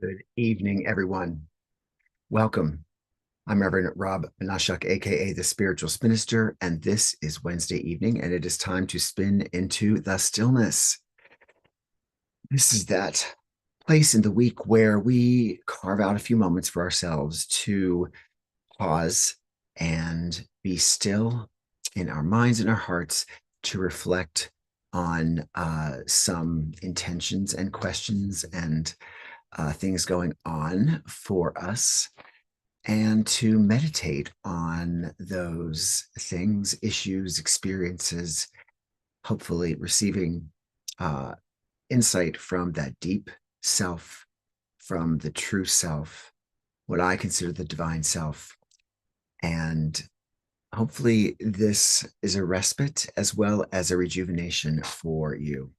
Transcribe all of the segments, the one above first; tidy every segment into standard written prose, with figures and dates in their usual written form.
Good evening, everyone. Welcome. I'm Reverend Rob Menashuk, aka the Spiritual Spinister, and this is Wednesday evening, and it is time to spin into the stillness. This is that place in the week where we carve out a few moments for ourselves to pause and be still in our minds and our hearts to reflect on some intentions and questions and things going on for us, and to meditate on those things, issues, experiences, hopefully receiving uh, insight from that deep self, from the true self, what I consider the divine self. And hopefully, this is a respite as well as a rejuvenation for you.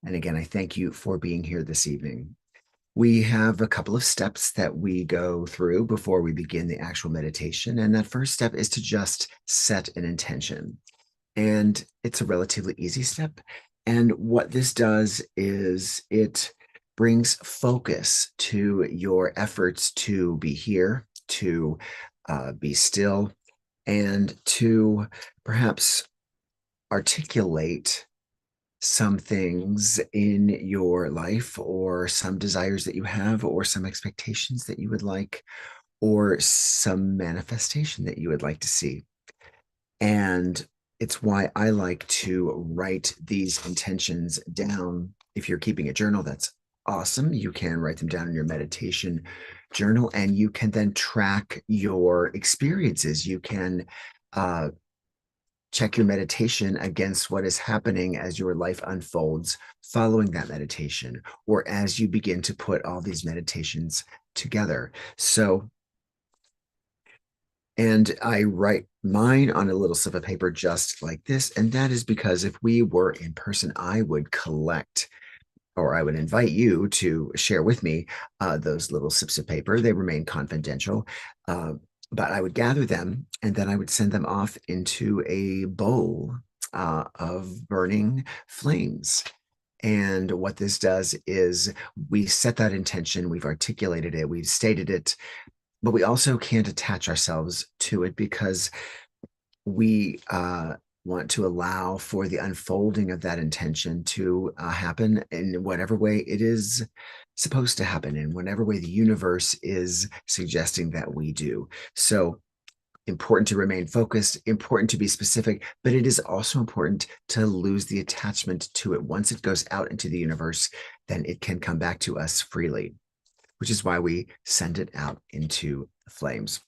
And again, I thank you for being here this evening. We have a couple of steps that we go through before we begin the actual meditation. And that first step is to just set an intention. And it's a relatively easy step. And what this does is it brings focus to your efforts to be here, to be still, and to perhaps articulate some things in your life, or some desires that you have, or some expectations that you would like, or some manifestation that you would like to see. And it's why I like to write these intentions down. If you're keeping a journal, that's awesome. You can write them down in your meditation journal, and you can then track your experiences. You can check your meditation against what is happening as your life unfolds following that meditation, or as you begin to put all these meditations together. So, and I write mine on a little slip of paper just like this. And that is because if we were in person, I would collect, or I would invite you to share with me those little slips of paper. They remain confidential. But I would gather them, and then I would send them off into a bowl of burning flames. And what this does is we set that intention, we've articulated it, we've stated it, but we also can't attach ourselves to it, because we want to allow for the unfolding of that intention to happen in whatever way it is supposed to happen, in whatever way the universe is suggesting that we do. So, important to remain focused, important to be specific, but it is also important to lose the attachment to it. Once it goes out into the universe, then it can come back to us freely, which is why we send it out into the flames.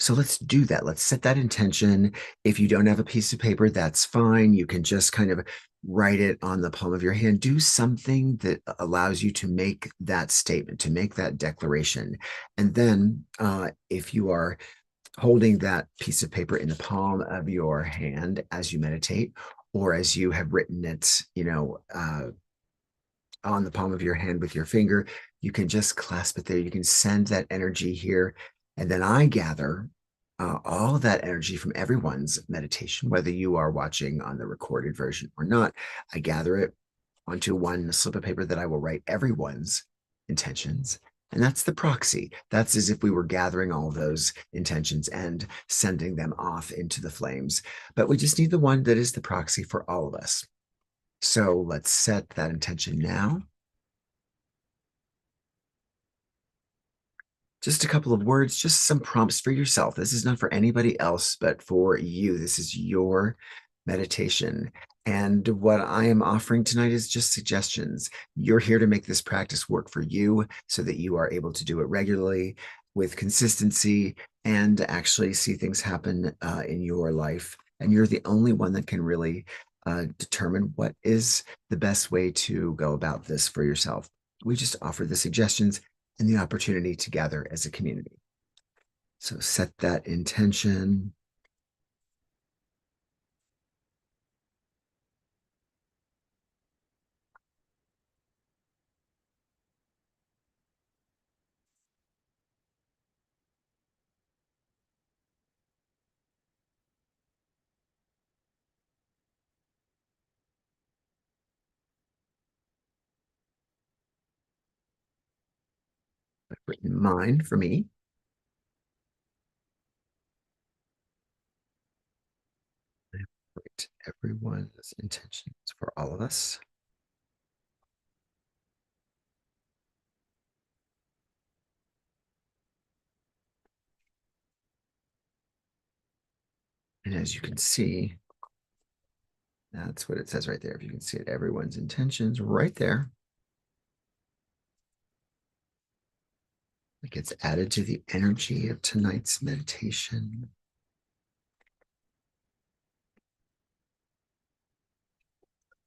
So let's do that. Let's set that intention. If you don't have a piece of paper, that's fine. You can just kind of write it on the palm of your hand. Do something that allows you to make that statement, to make that declaration. And then if you are holding that piece of paper in the palm of your hand as you meditate, or as you have written it, on the palm of your hand with your finger, you can just clasp it there. You can send that energy here. And then I gather all that energy from everyone's meditation, whether you are watching on the recorded version or not. I gather it onto one slip of paper that I will write everyone's intentions. And that's the proxy. That's as if we were gathering all those intentions and sending them off into the flames. But we just need the one that is the proxy for all of us. So let's set that intention now. Just a couple of words, just some prompts for yourself. This is not for anybody else, but for you. This is your meditation. And what I am offering tonight is just suggestions. You're here to make this practice work for you so that you are able to do it regularly with consistency and actually see things happen in your life. And you're the only one that can really determine what is the best way to go about this for yourself. We just offer the suggestions and the opportunity to gather as a community. So set that intention. I've written mine for me. Right. Everyone's intentions for all of us. And as you can see, that's what it says right there. If you can see it, everyone's intentions right there. It gets added to the energy of tonight's meditation.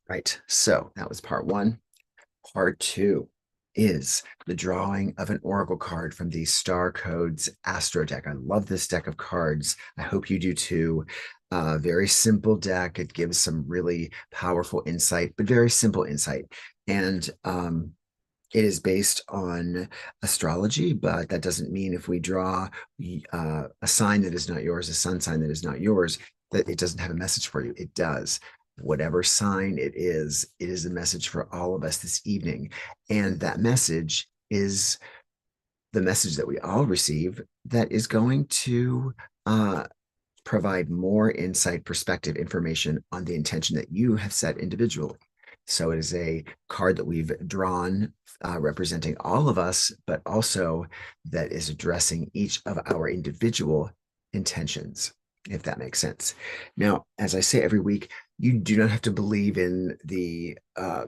Right. So that was part one. Part two is the drawing of an oracle card from the Star Codes Astro deck. I love this deck of cards. I hope you do too. Very simple deck. It gives some really powerful insight, but very simple insight. And it is based on astrology, but that doesn't mean if we draw a sign that is not yours, a sun sign that is not yours, that it doesn't have a message for you. It does. Whatever sign it is a message for all of us this evening. And that message is the message that we all receive that is going to provide more insight, perspective, information on the intention that you have set individually. So it is a card that we've drawn representing all of us, but also that is addressing each of our individual intentions, if that makes sense. Now, as I say every week, you do not have to believe in the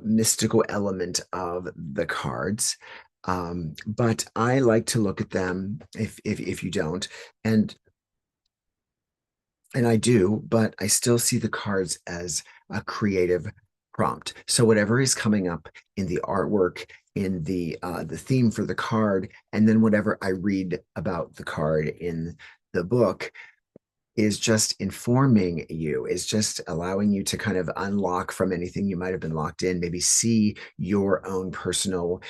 mystical element of the cards. But I like to look at them if you don't, and I do, but I still see the cards as a creative prompt. So whatever is coming up in the artwork, in the theme for the card, and then whatever I read about the card in the book is just informing you, is just allowing you to kind of unlock from anything you might have been locked in, maybe see your own personal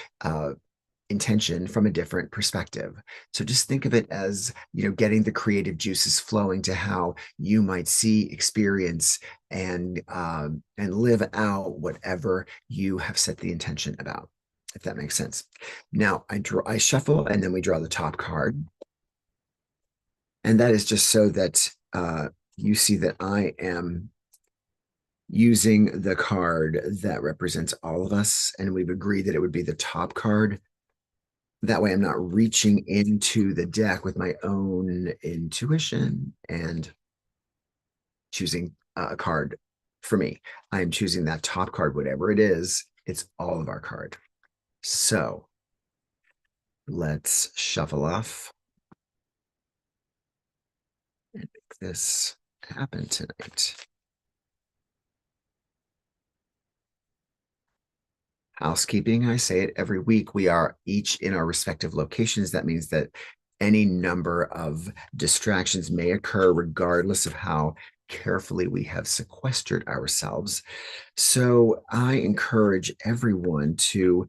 intention from a different perspective. So just think of it as, getting the creative juices flowing to how you might see, experience, and live out whatever you have set the intention about, if that makes sense. Now I shuffle, and then we draw the top card. And that is just so that you see that I am using the card that represents all of us. And we've agreed that it would be the top card. That way I'm not reaching into the deck with my own intuition and choosing a card for me. I am choosing that top card, whatever it is. It's all of our card. So let's shuffle off and make this happen tonight. Housekeeping, I say it every week. We are each in our respective locations. That means that any number of distractions may occur regardless of how carefully we have sequestered ourselves. So I encourage everyone to,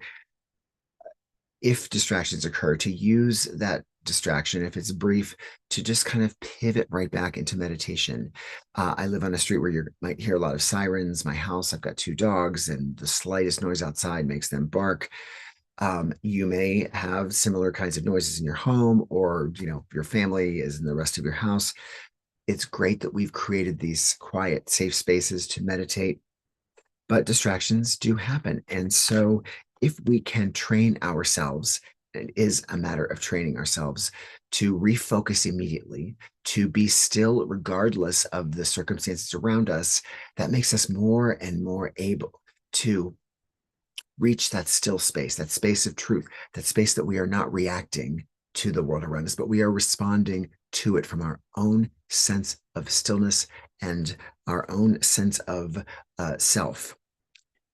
if distractions occur, to use that distraction, if it's brief, to just kind of pivot right back into meditation. I live on a street where you might hear a lot of sirens. My house, I've got two dogs, and the slightest noise outside makes them bark. You may have similar kinds of noises in your home, or your family is in the rest of your house. It's great that we've created these quiet, safe spaces to meditate, but distractions do happen. And so, if we can train ourselves, it is a matter of training ourselves to refocus immediately, to be still regardless of the circumstances around us. That makes us more and more able to reach that still space, that space of truth, that space that we are not reacting to the world around us, but we are responding to it from our own sense of stillness and our own sense of self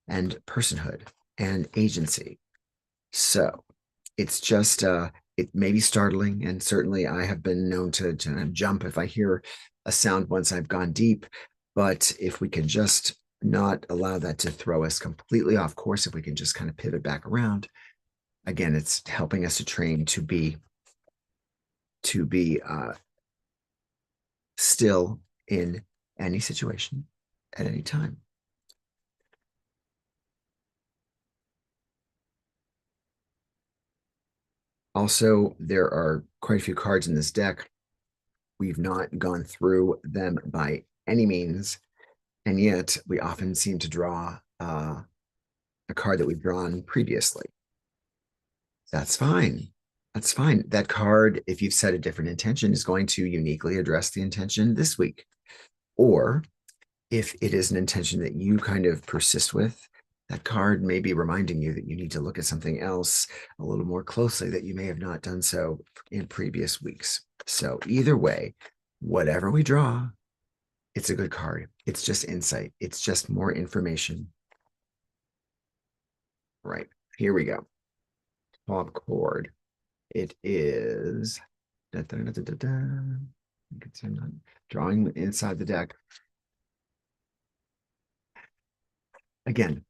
and personhood and agency. So it's just, it may be startling. And certainly I have been known to jump if I hear a sound once I've gone deep. But if we can just not allow that to throw us completely off course, if we can just kind of pivot back around, again, it's helping us to train to be still in any situation at any time. Also, there are quite a few cards in this deck. We've not gone through them by any means, and yet we often seem to draw a card that we've drawn previously. That's fine. That's fine. That card, if you've set a different intention, is going to uniquely address the intention this week. Or if it is an intention that you kind of persist with, that card may be reminding you that you need to look at something else a little more closely that you may have not done so in previous weeks. So either way, whatever we draw, it's a good card. It's just insight. It's just more information. Right. Here we go. Top chord. It is da, da, da, da, da. You can see I'm not drawing inside the deck. Again,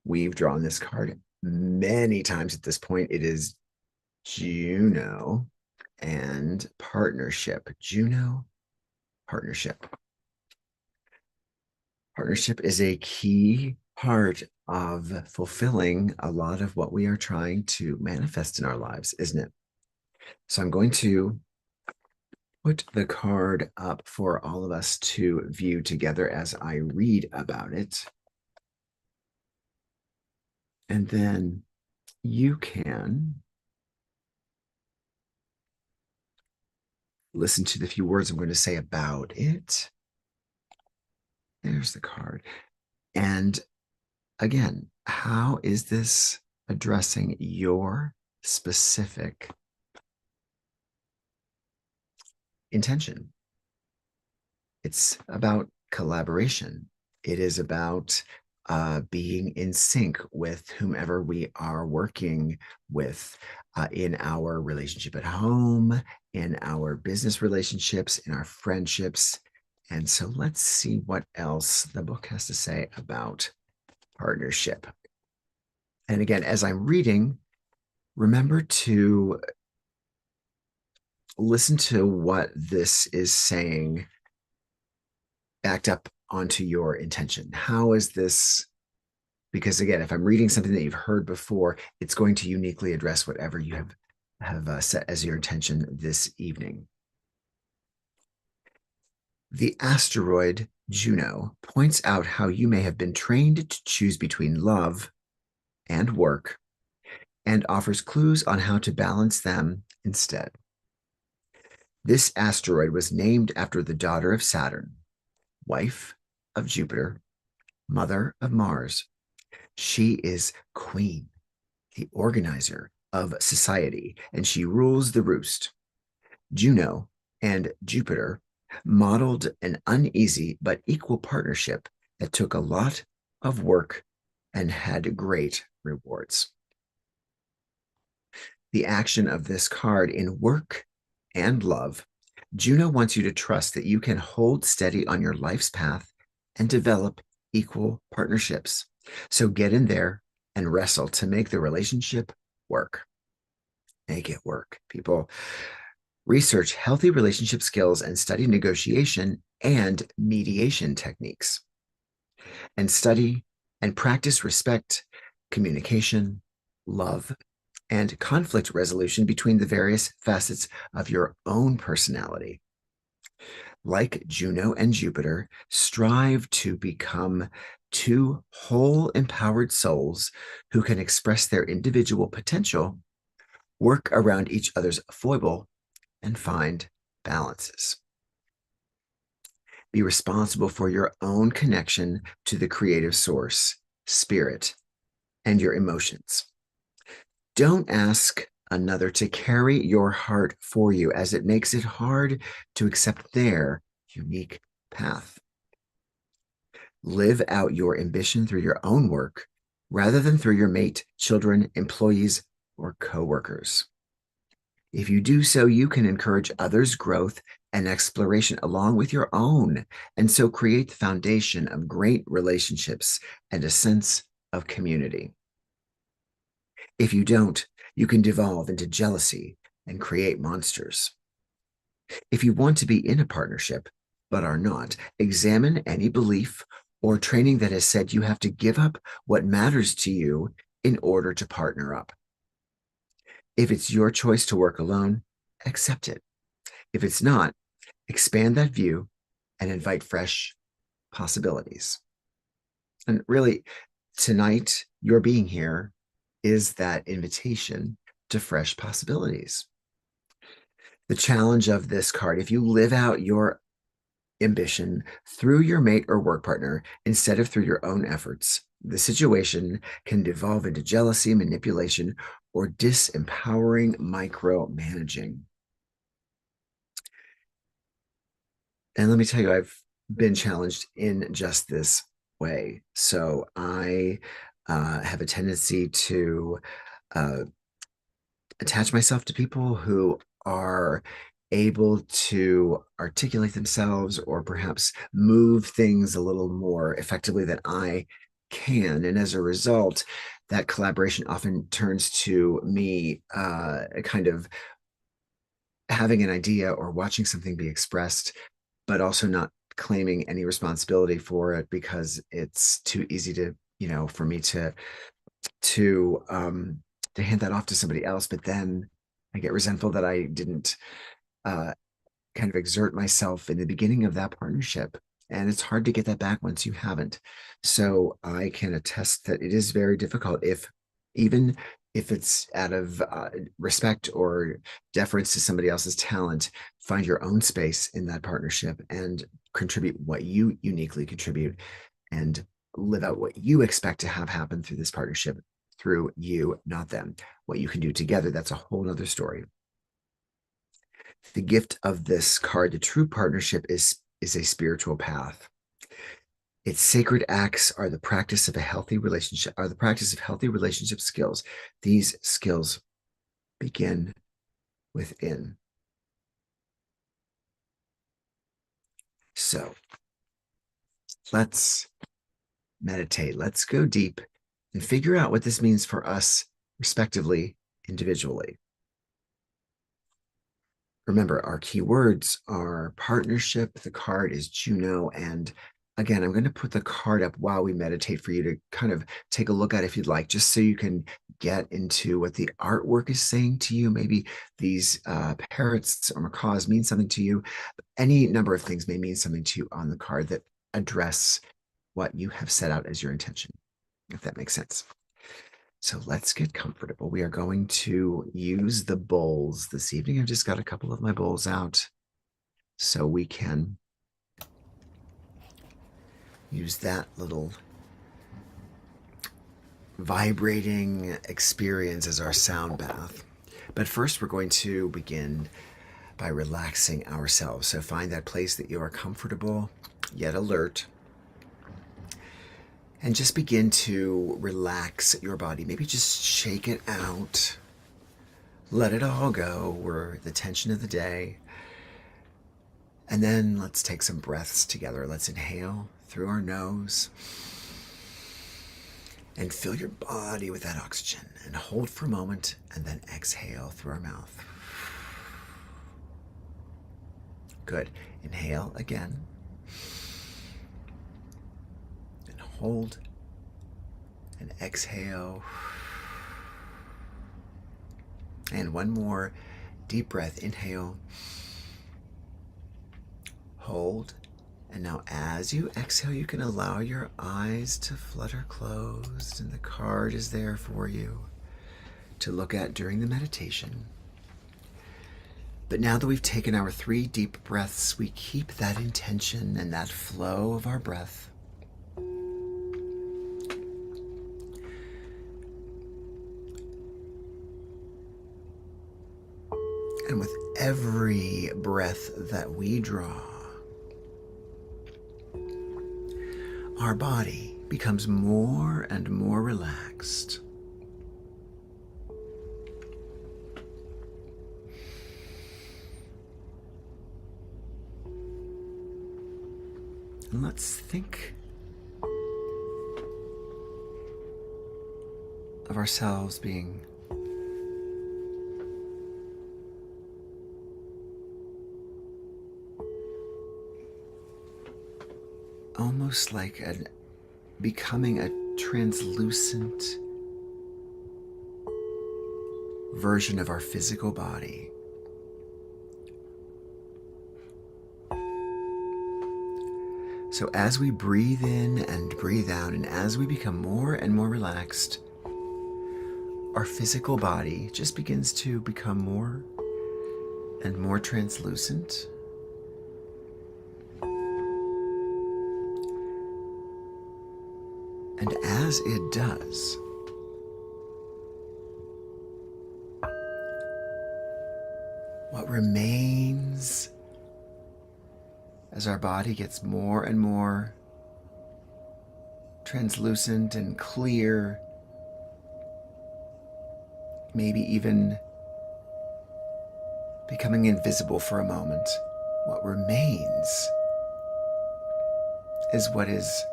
we've drawn this card many times at this point. It is Juno and partnership. Juno, partnership. Partnership is a key part of fulfilling a lot of what we are trying to manifest in our lives, isn't it? So I'm going to put the card up for all of us to view together as I read about it. And then you can listen to the few words I'm going to say about it. There's the card. And again, how is this addressing your specific intention? It's about collaboration. It is about being in sync with whomever we are working with in our relationship at home, in our business relationships, in our friendships. And so let's see what else the book has to say about partnership. And again, as I'm reading, remember to listen to what this is saying backed up onto your intention. How is this? Because again, if I'm reading something that you've heard before, it's going to uniquely address whatever you have set as your intention this evening. The asteroid Juno points out how you may have been trained to choose between love and work, and offers clues on how to balance them instead. This asteroid was named after the daughter of Saturn, wife of Jupiter, mother of Mars. She is queen, the organizer of society, and she rules the roost. Juno and Jupiter modeled an uneasy but equal partnership that took a lot of work and had great rewards. The action of this card in work and love, Juno wants you to trust that you can hold steady on your life's path and develop equal partnerships. So get in there and wrestle to make the relationship work. Make it work, people. Research healthy relationship skills and study negotiation and mediation techniques. And study and practice respect, communication, love, and conflict resolution between the various facets of your own personality. Like Juno and Jupiter, strive to become two whole, empowered souls who can express their individual potential, work around each other's foible, and find balances. Be responsible for your own connection to the creative source, spirit, and your emotions. Don't ask another to carry your heart for you, as it makes it hard to accept their unique path. Live out your ambition through your own work rather than through your mate, children, employees, or coworkers. If you do so, you can encourage others' growth and exploration along with your own, and so create the foundation of great relationships and a sense of community. If you don't, you can devolve into jealousy and create monsters. If you want to be in a partnership, but are not, examine any belief or training that has said you have to give up what matters to you in order to partner up. If it's your choice to work alone, accept it. If it's not, expand that view and invite fresh possibilities. And really, tonight, your being here is that invitation to fresh possibilities. The challenge of this card, if you live out your ambition through your mate or work partner instead of through your own efforts, the situation can devolve into jealousy, manipulation, or disempowering micromanaging. And let me tell you, I've been challenged in just this way. So I have a tendency to attach myself to people who are able to articulate themselves or perhaps move things a little more effectively than I can. And as a result, that collaboration often turns to me kind of having an idea or watching something be expressed, but also not claiming any responsibility for it because it's too easy to, for me to hand that off to somebody else. But then I get resentful that I didn't kind of exert myself in the beginning of that partnership. And it's hard to get that back once you haven't. So I can attest that it is very difficult, even if it's out of respect or deference to somebody else's talent, find your own space in that partnership and contribute what you uniquely contribute and live out what you expect to have happen through this partnership, through you, not them. What you can do together, that's a whole other story. The gift of this card, the true partnership, is a spiritual path. Its sacred acts are the practice of healthy relationship skills. These skills begin within. So let's meditate. Let's go deep and figure out what this means for us, respectively, individually. Remember, our key words are partnership. The card is Juno. And again, I'm going to put the card up while we meditate for you to kind of take a look at if you'd like, just so you can get into what the artwork is saying to you. Maybe these parrots or macaws mean something to you. Any number of things may mean something to you on the card that address what you have set out as your intention, if that makes sense. So let's get comfortable. We are going to use the bowls this evening. I've just got a couple of my bowls out so we can use that little vibrating experience as our sound bath. But first, we're going to begin by relaxing ourselves. So find that place that you are comfortable yet alert. And just begin to relax your body. Maybe just shake it out. Let it all go. We're the tension of the day. And then let's take some breaths together. Let's inhale through our nose and fill your body with that oxygen and hold for a moment and then exhale through our mouth. Good. Inhale again. And hold and exhale. And one more deep breath. Inhale. Hold. And now as you exhale, you can allow your eyes to flutter closed, and the card is there for you to look at during the meditation. But now that we've taken our 3 deep breaths, we keep that intention and that flow of our breath. And with every breath that we draw, our body becomes more and more relaxed. And let's think of ourselves being almost like becoming a translucent version of our physical body. So as we breathe in and breathe out, and as we become more and more relaxed, our physical body just begins to become more and more translucent. And as it does, what remains as our body gets more and more translucent and clear, maybe even becoming invisible for a moment, what remains is what is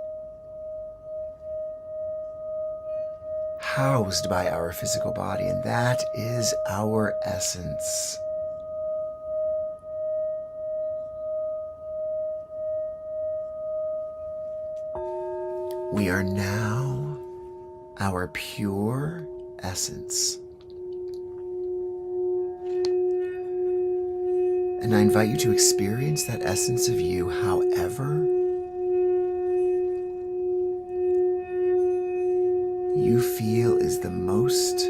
housed by our physical body, and that is our essence. We are now our pure essence. And I invite you to experience that essence of you however you feel is the most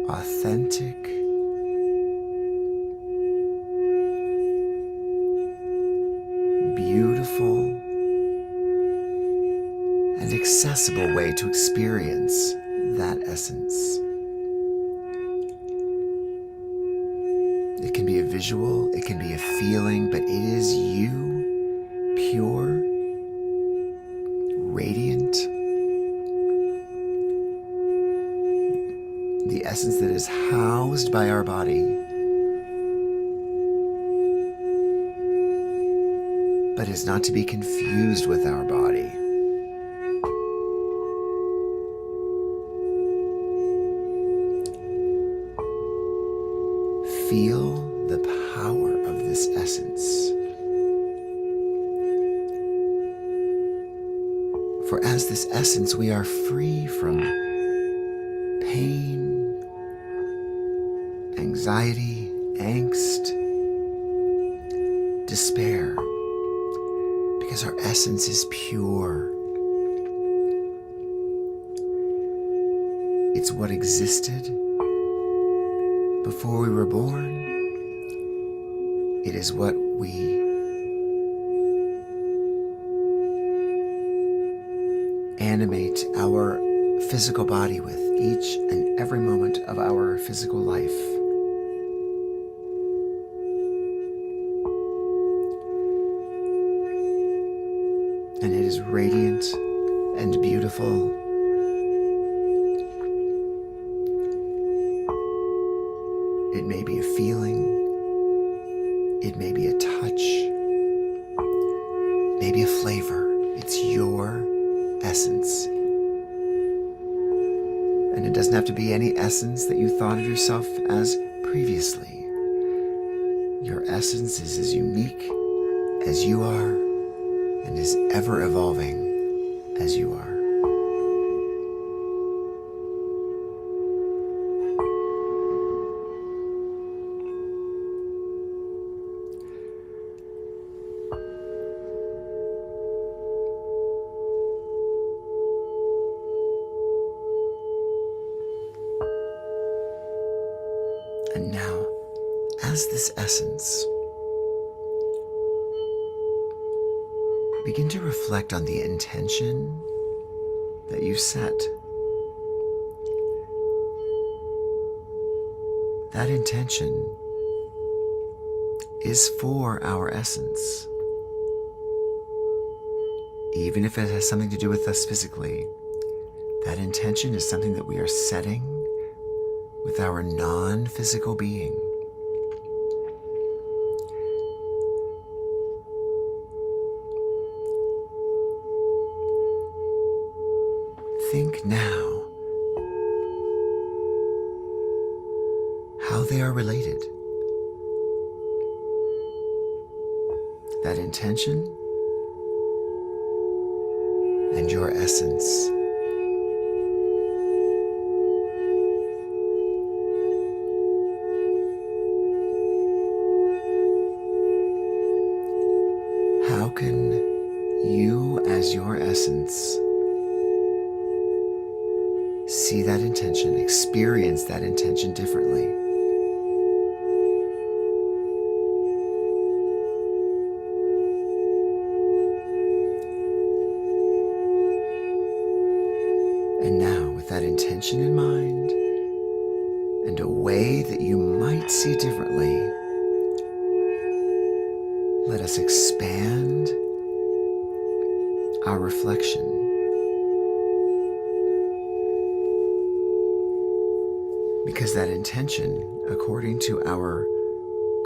authentic, beautiful, and accessible way to experience that essence. It can be a visual, it can be a feeling, but it is you, pure, radiant, the essence that is housed by our body, but is not to be confused with our body. Feel the power of this essence. For as this essence, we are free from pain, anxiety, angst, despair, because our essence is pure. It's what existed before we were born. It is what we animate our physical body with each and every moment of our physical life. And it is radiant and beautiful. It may be a feeling, it may be a touch, maybe a flavor. It's your essence. And it doesn't have to be any essence that you thought of yourself as previously. Your essence is as unique as you are and as ever evolving as you are. as this essence, begin to reflect on the intention that you set. That intention is for our essence. Even if it has something to do with us physically, that intention is something that we are setting with our non-physical being. Think now how they are related. That intention and your essence. How can you, as your essence, see that intention, experience that intention differently? And now, with that intention in mind, and a way that you might see differently, let us expand our reflection. Because that intention, according to our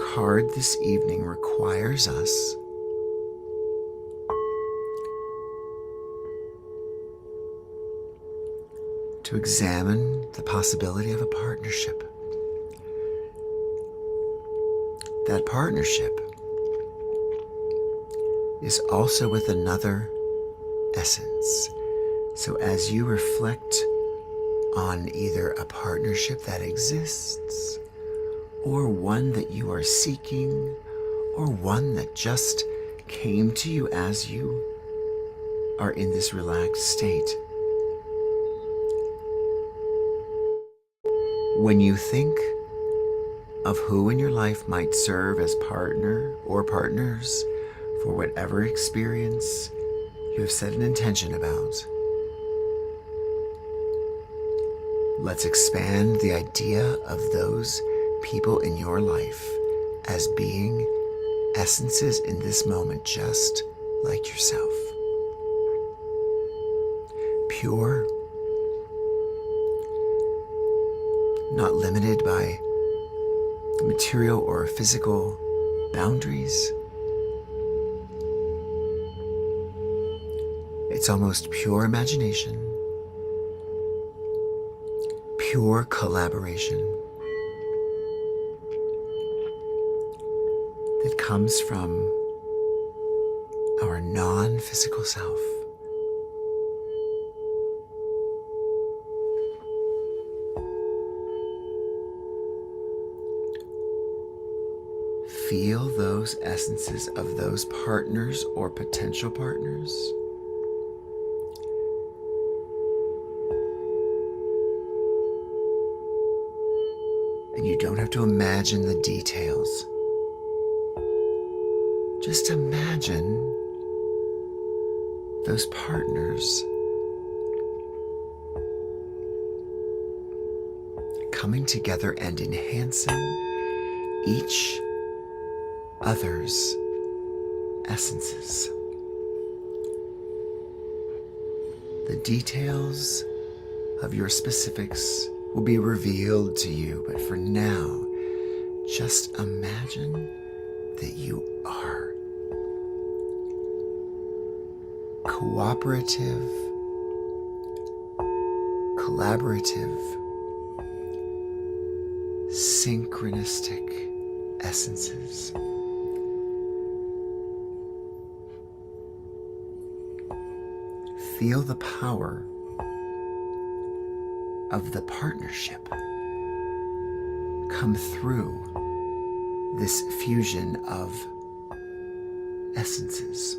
card this evening, requires us to examine the possibility of a partnership. That partnership is also with another essence. So as you reflect on either a partnership that exists, or one that you are seeking, or one that just came to you as you are in this relaxed state, when you think of who in your life might serve as partner or partners for whatever experience you have set an intention about, let's expand the idea of those people in your life as being essences in this moment, just like yourself. Pure, not limited by material or physical boundaries. It's almost pure imagination, pure collaboration that comes from our non-physical self. Feel those essences of those partners or potential partners. And you don't have to imagine the details. Just imagine those partners coming together and enhancing each other's essences. The details of your specifics will be revealed to you, but for now, just imagine that you are cooperative, collaborative, synchronistic essences. Feel the power of the partnership come through this fusion of essences.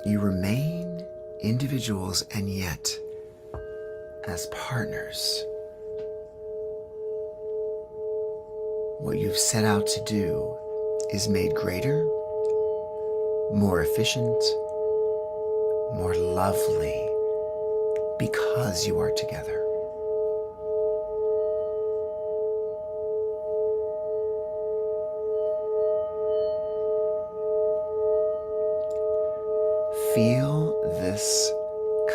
You remain individuals, and yet as partners, what you've set out to do is made greater, more efficient, more lovely because you are together. Feel this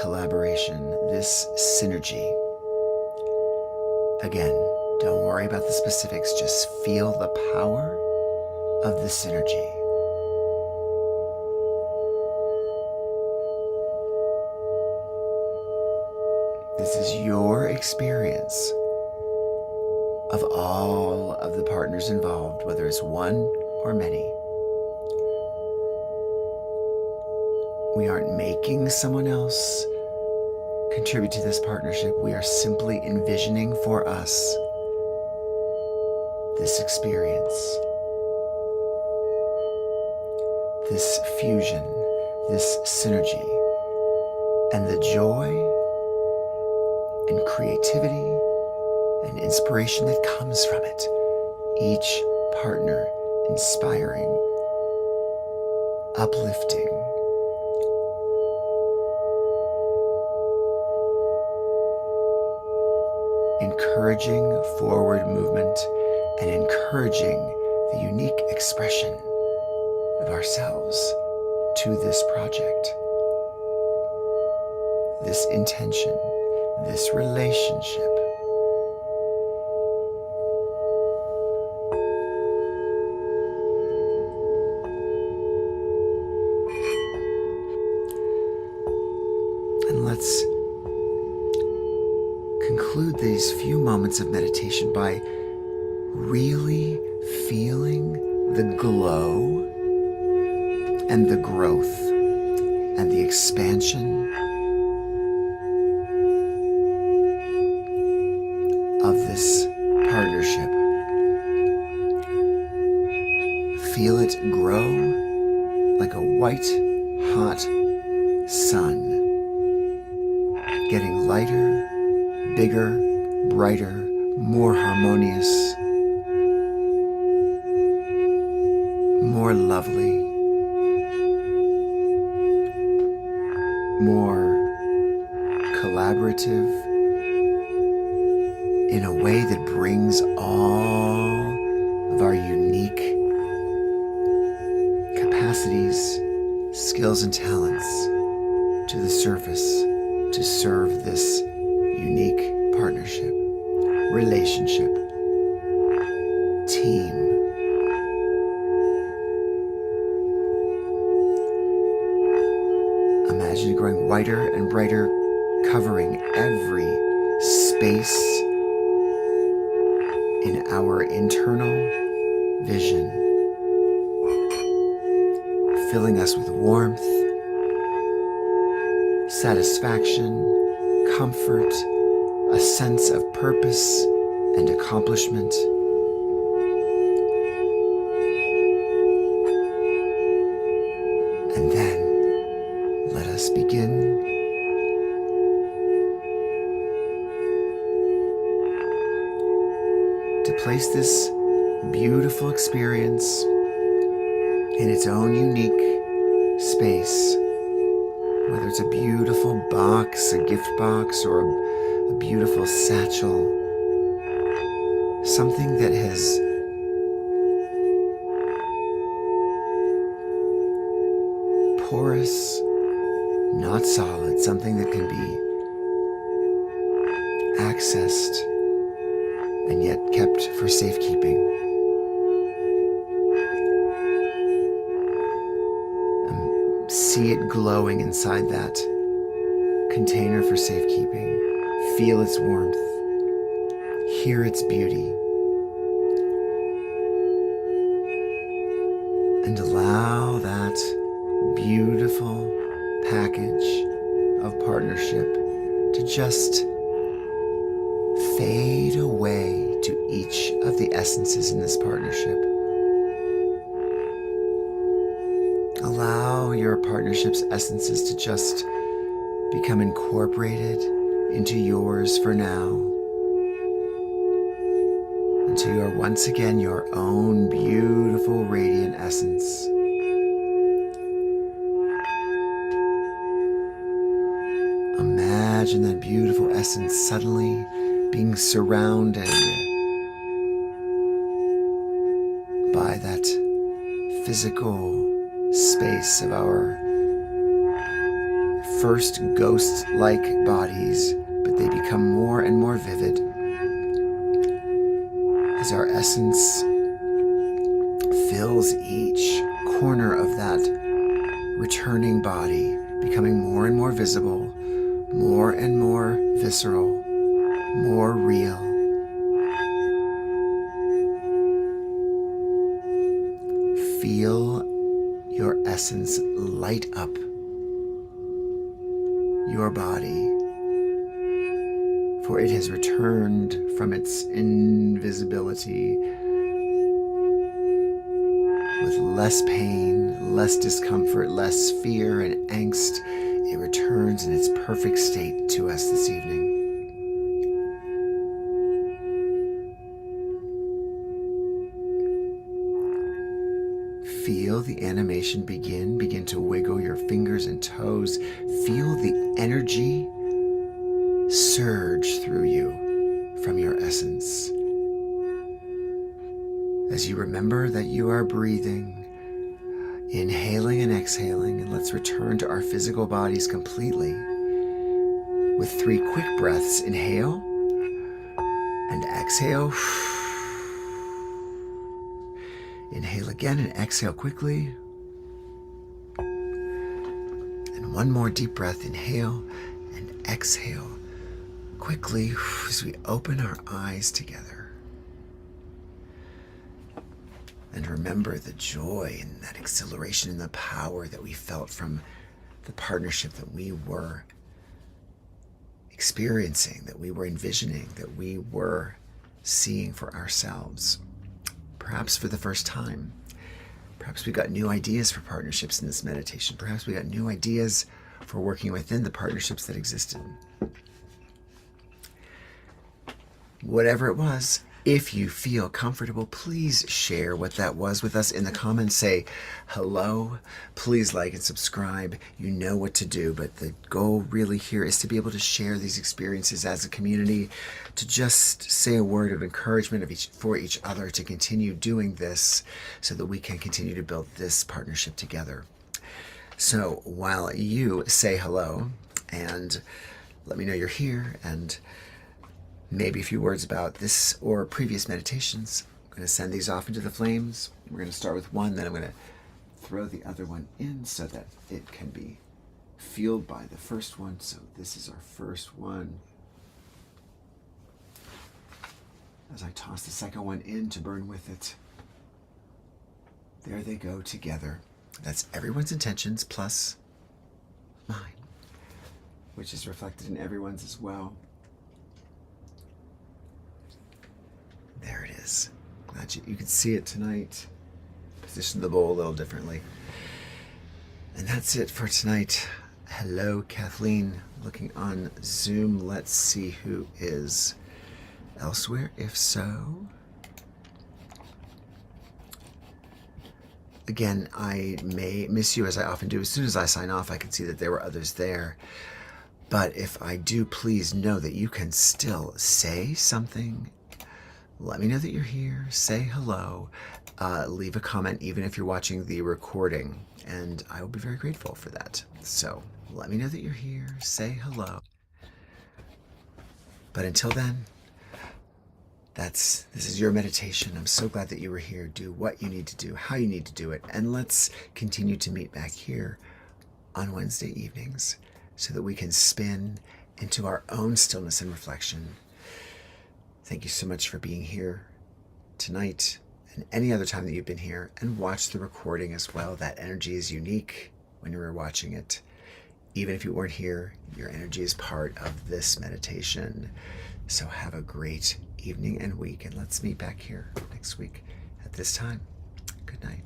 collaboration, this synergy. Again, don't worry about the specifics, just feel the power of the synergy. This is your experience of all of the partners involved, whether it's one or many. We aren't making someone else contribute to this partnership. We are simply envisioning for us this experience, this fusion, this synergy, and the joy and creativity and inspiration that comes from it. Each partner inspiring, uplifting, encouraging forward movement and encouraging the unique expression of ourselves to this project, this intention, this relationship. And let's conclude these few moments of meditation by really feeling the glow and the growth and the expansion of this partnership. Feel it grow like a white, hot sun, getting lighter, bigger, brighter, more harmonious, more lovely, more collaborative, in a way that brings all of our unique capacities, skills, and talents to the surface to serve this unique partnership, relationship, team. Imagine it growing whiter and brighter, covering every space in our internal vision, filling us with warmth, satisfaction, comfort, a sense of purpose and accomplishment. And then let us begin to place this beautiful experience in its own unique space, whether it's a beautiful box, a gift box, or a beautiful satchel, something that has porous, not solid, something that can be accessed and yet kept for safekeeping. See it glowing inside that container for safekeeping. Feel its warmth. Hear its beauty. And allow that beautiful package of partnership to just fade away to each of the essences in this partnership. Allow your partnership's essences to just become incorporated into yours for now, until you are once again your own beautiful, radiant essence. Imagine that beautiful essence suddenly being surrounded by that physical space of our first ghost-like bodies, but they become more and more vivid as our essence fills each corner of that returning body, becoming more and more visible, more and more visceral, more real. Feel your essence light up your body, for it has returned from its invisibility with less pain, less discomfort, less fear and angst. It returns in its perfect state to us this evening. Feel the animation begin to wiggle your fingers and toes. Feel the energy surge through you from your essence. As you remember that you are breathing, inhaling and exhaling, and let's return to our physical bodies completely with 3 quick breaths. Inhale and exhale. Inhale again and exhale quickly. And one more deep breath. Inhale and exhale quickly as we open our eyes together. And remember the joy and that exhilaration and the power that we felt from the partnership that we were experiencing, that we were envisioning, that we were seeing for ourselves. Perhaps for the first time. Perhaps we got new ideas for partnerships in this meditation. Perhaps we got new ideas for working within the partnerships that existed. Whatever it was, if you feel comfortable, please share what that was with us in the comments. Say hello. Please like and subscribe. You know what to do, but the goal really here is to be able to share these experiences as a community, to just say a word of encouragement for each other to continue doing this so that we can continue to build this partnership together. So while you say hello and let me know you're here, and maybe a few words about this or previous meditations, I'm going to send these off into the flames. We're going to start with one, then I'm going to throw the other one in so that it can be fueled by the first one. So this is our first one. As I toss the second one in to burn with it, there they go together. That's everyone's intentions plus mine, which is reflected in everyone's as well. There it is. Glad you can see it tonight. Position the bowl a little differently. And that's it for tonight. Hello, Kathleen, looking on Zoom. Let's see who is elsewhere, if so. Again, I may miss you as I often do. As soon as I sign off, I can see that there were others there. But if I do, please know that you can still say something. Let me know that you're here. Say hello. Leave a comment, even if you're watching the recording, and I will be very grateful for that. So let me know that you're here. Say hello. But until then, this is your meditation. I'm so glad that you were here. Do what you need to do, how you need to do it, and let's continue to meet back here on Wednesday evenings so that we can spin into our own stillness and reflection. Thank you so much for being here tonight and any other time that you've been here, and watch the recording as well. That energy is unique when you're watching it. Even if you weren't here, your energy is part of this meditation. So have a great evening and week, and let's meet back here next week at this time. Good night.